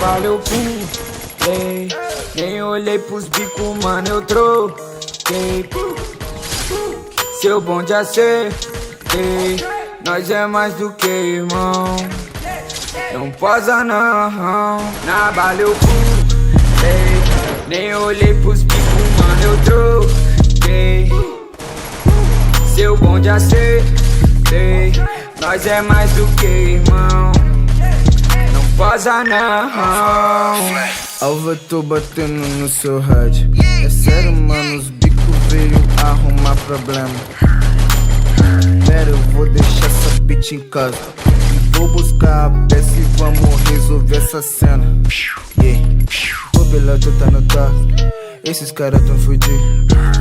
valeu, pulei. Nem olhei pros bicos, mano, eu troquei. Seu bonde acertei. Nós é mais do que irmão. Não posa não. Na bala eu pulei. Nem olhei pros bicos, mano, eu troquei. Seu bonde acertei. Nós é mais do que irmão. Não posa não. Alva, tô batendo no seu rádio. É sério, mano, os bicos veio arrumar problema. Pera, eu vou deixar essa bitch em casa e vou buscar a peça e vamos resolver essa cena. Yeah. O Bela, tu tá no toque. Esses caras tão fudidos.